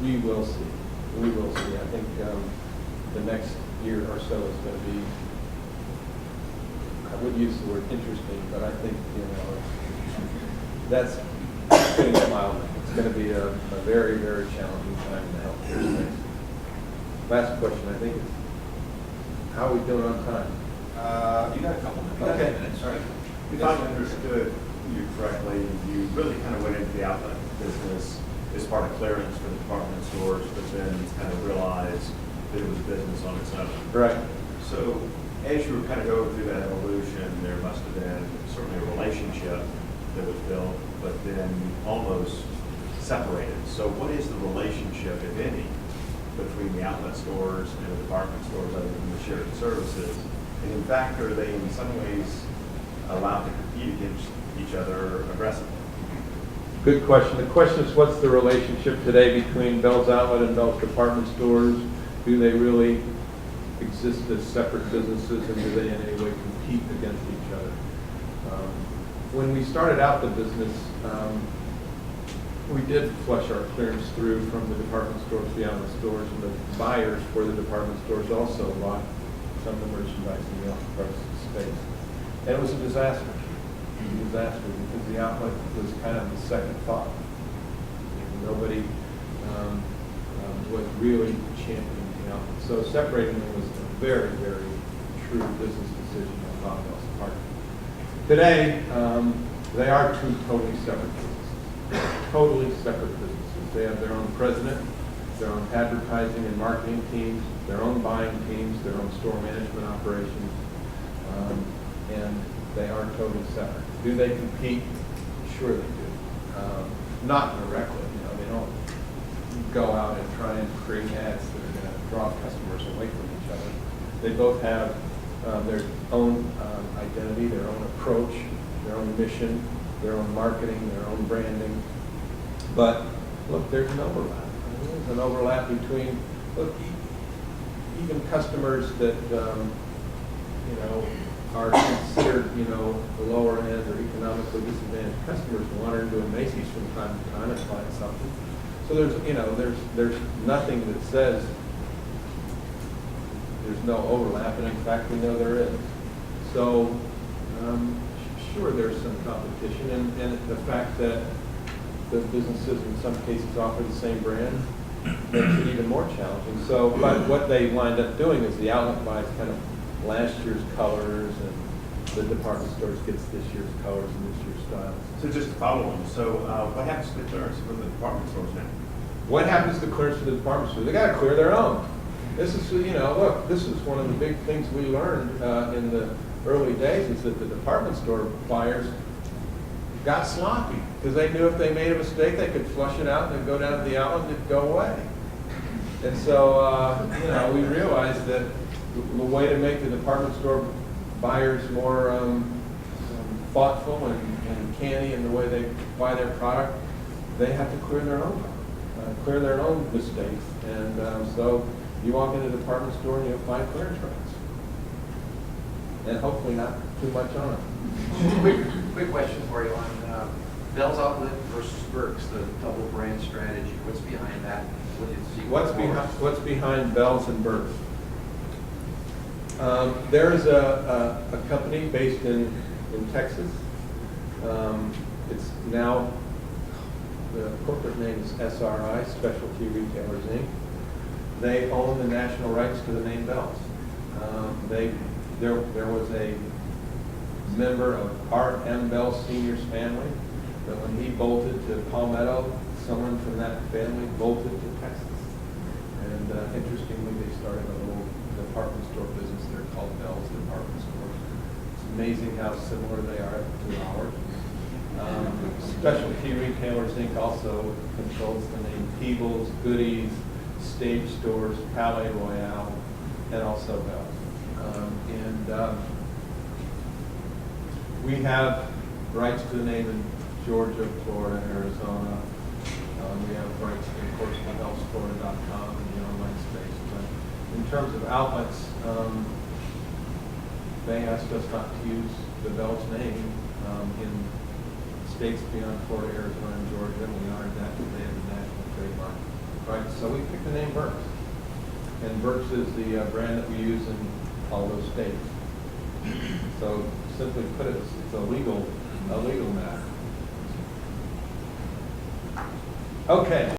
we will see. We will see. I think the next year or so is going to be, I would use the word interesting, but I think, that's putting it mildly. It's going to be a very, very challenging time in the healthcare space. Last question, I think, is how are we doing on time? You got a couple minutes. Okay. Sorry. If I understood you correctly, you really kind of went into the outlet business as part of clearance for the department stores, but then kind of realized that it was business on its own. Right. So as you were kind of going through that evolution, there must have been certainly a relationship that was built, but then almost separated. So what is the relationship, if any, between the outlet stores and the department stores other than the shared services? And in fact, are they in some ways allowed to compete against each other aggressively? Good question. The question is, what's the relationship today between Bell's Outlet and Bell's department stores? Do they really exist as separate businesses, and do they in any way compete against each other? When we started out the business, we did flush our clearance through from the department stores to the outlet stores, and the buyers for the department stores also bought some of the merchandise in the off-price space. And it was a disaster. Because the outlet was kind of the second thought. Nobody was really championing the outlet. So separating them was a very, very true business decision on Bob Bell's part. Today, they are two totally separate businesses. Totally separate businesses. They have their own president, their own advertising and marketing teams, their own buying teams, their own store management operations, and they are totally separate. Do they compete? Sure they do. Not directly. They don't go out and try and create ads that are going to draw customers away from each other. They both have their own identity, their own approach, their own mission, their own marketing, their own branding. But look, there's an overlap. There's an overlap between, look, even customers that are considered, the lower end or economically disadvantaged customers wander into a Macy's from time to time and find something. So there's nothing that says there's no overlap, and in fact we know there is. So sure, there's some competition, and the fact that the businesses in some cases offer the same brand makes it even more challenging. So, but what they wind up doing is the outlet buys kind of last year's colors, and the department stores gets this year's colors and this year's styles. So just to follow on, so what happens to the clearance for the department stores now? What happens to the clearance for the department stores? They got to clear their own. This is, look, this is one of the big things we learned in the early days, is that the department store buyers got sloppy because they knew if they made a mistake, they could flush it out and go down to the outlet and it'd go away. And so, we realized that the way to make the department store buyers more thoughtful and canny in the way they buy their product, they have to clear their own mistakes. And so you walk into the department store and you'll find clearance rates, and hopefully not too much on it. Quick question for you on Bell's Outlet versus Burke's, the double brand strategy. What's behind that? What do you see? What's behind Bell's and Burke's? There is a company based in Texas. It's now, the corporate name is SRI, Specialty Retailers Inc. They own the national rights to the name Bell's. There was a member of Art M. Bell Sr.'s family that when he bolted to Palmetto, someone from that family bolted to Texas. And interestingly, they started a little department store business there called Bell's Department Stores. It's amazing how similar they are to ours. Specialty Retailers Inc. also controls the name Peebles, Goodies, Stage Stores, Palais Royale, and also Bell's. We have rights to the name in Georgia, Florida, Arizona. We have rights to, of course, the bellsflorida.com and the online space. But in terms of outlets, they asked us not to use the Bell's name in states beyond Florida, Arizona, and Georgia, and we honored that because they have the national trademark. right? So we picked the name Burks. And Burks is the brand that we use in all those states. So simply put, it's a legal matter. Okay.